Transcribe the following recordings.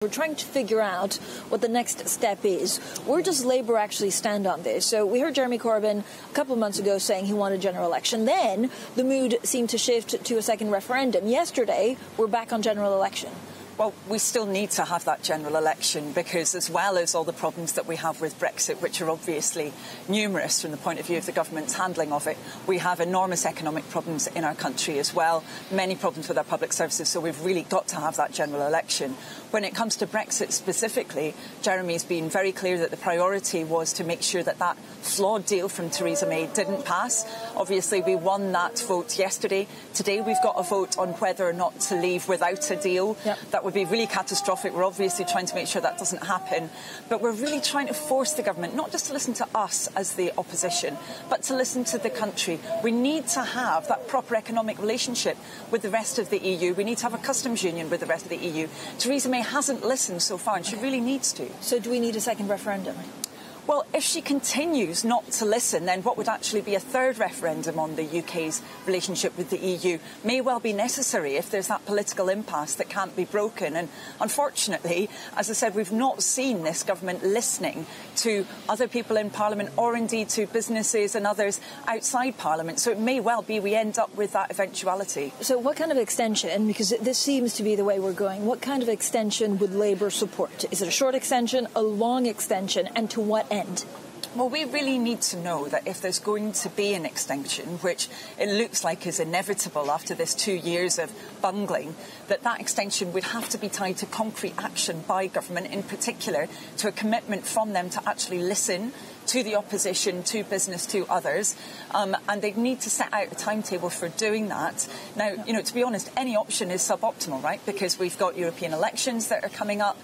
We're trying to figure out what the next step is. Where does Labour actually stand on this? So we heard Jeremy Corbyn a couple of months ago saying he wanted a general election. Then the mood seemed to shift to a second referendum. Yesterday, we're back on general election. Well, we still need to have that general election because, as well as all the problems that we have with Brexit, which are obviously numerous from the point of view of the government's handling of it, we have enormous economic problems in our country as well, many problems with our public services, so we've really got to have that general election. When it comes to Brexit specifically, Jeremy's been very clear that the priority was to make sure that that flawed deal from Theresa May didn't pass. Obviously, we won that vote yesterday. Today, we've got a vote on whether or not to leave without a deal. Yep. That would be really catastrophic. We're obviously trying to make sure that doesn't happen. But we're really trying to force the government not just to listen to us as the opposition, but to listen to the country. We need to have that proper economic relationship with the rest of the EU. We need to have a customs union with the rest of the EU. Theresa May hasn't listened so far, and she really needs to. So do we need a second referendum? Well, if she continues not to listen, then what would actually be a third referendum on the UK's relationship with the EU may well be necessary if there's that political impasse that can't be broken. And unfortunately, as I said, we've not seen this government listening to other people in Parliament or indeed to businesses and others outside Parliament. So it may well be we end up with that eventuality. So what kind of extension, because this seems to be the way we're going, what kind of extension would Labour support? Is it a short extension, a long extension, and to what end? Well, we really need to know that if there's going to be an extension, which it looks like is inevitable after this 2 years of bungling, that extension would have to be tied to concrete action by government, in particular to a commitment from them to actually listen to the opposition, to business, to others, and they need to set out a timetable for doing that. Now, to be honest, any option is suboptimal, right? Because we've got European elections that are coming up.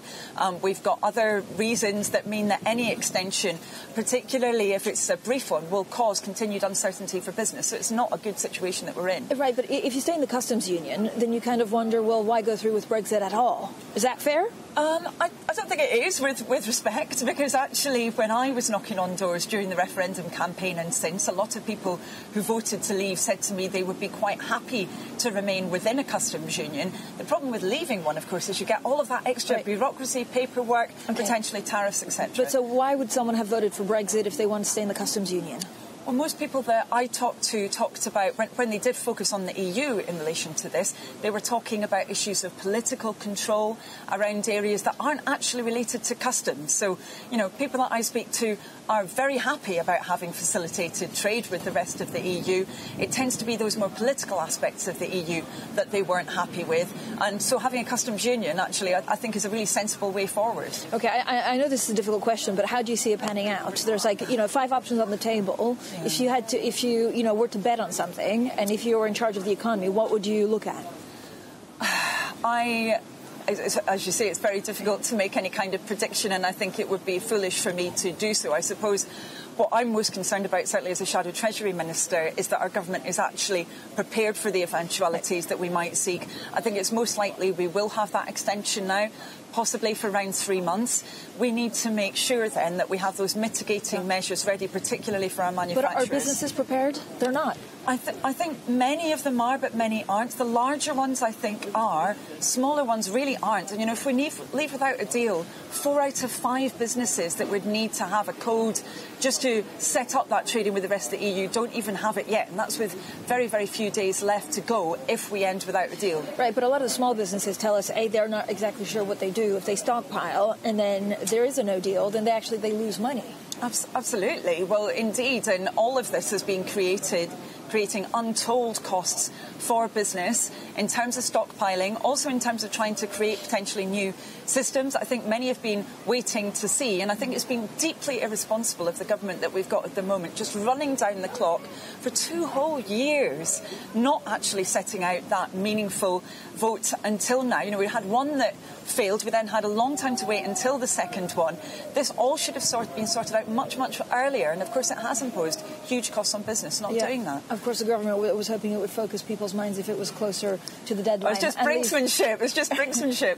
We've got other reasons that mean that any extension, particularly if it's a brief one, will cause continued uncertainty for business. So it's not a good situation that we're in. Right, but if you stay in the customs union, then you kind of wonder, well, why go through with Brexit at all? Is that fair? I don't think it is, with respect, because actually when I was knocking on doors during the referendum campaign and since, a lot of people who voted to leave said to me they would be quite happy to remain within a customs union. The problem with leaving one, of course, is you get all of that extra bureaucracy, paperwork, potentially tariffs, etc. But so why would someone have voted for Brexit if they want to stay in the customs union? Well, most people that I talked about when they did focus on the EU in relation to this, they were talking about issues of political control around areas that aren't actually related to customs. So, people that I speak to are very happy about having facilitated trade with the rest of the EU. It tends to be those more political aspects of the EU that they weren't happy with. And so having a customs union, actually, I think is a really sensible way forward. OK, I know this is a difficult question, but how do you see it panning out? There's 5 options on the table. Yeah. If you were to bet on something, and if you were in charge of the economy, what would you look at? As you say, it's very difficult to make any kind of prediction, and I think it would be foolish for me to do so. I suppose what I'm most concerned about, certainly as a shadow Treasury Minister, is that our government is actually prepared for the eventualities that we might seek. I think it's most likely we will have that extension now, possibly for around 3 months. We need to make sure then that we have those mitigating measures ready, particularly for our manufacturers. But are businesses prepared? They're not. I think many of them are, but many aren't. The larger ones, I think, are. Smaller ones really aren't. And, if we leave without a deal, 4 out of 5 businesses that would need to have a code just to set up that trading with the rest of the EU don't even have it yet. And that's with very, very few days left to go if we end without a deal. Right, but a lot of the small businesses tell us, A, they're not exactly sure what they do. If they stockpile and then there is a no deal, then they lose money. Absolutely. Well, indeed. And all of this has been creating untold costs for business in terms of stockpiling, also in terms of trying to create potentially new systems. I think many have been waiting to see, and I think it's been deeply irresponsible of the government that we've got at the moment, just running down the clock for 2 whole years, not actually setting out that meaningful vote until now. We had one that failed. We then had a long time to wait until the second one. This all should have been sorted out much, much earlier, and of course it has imposed huge costs on business not doing that. Of course, the government was hoping it would focus people's minds if it was closer to the deadline. It's just brinksmanship.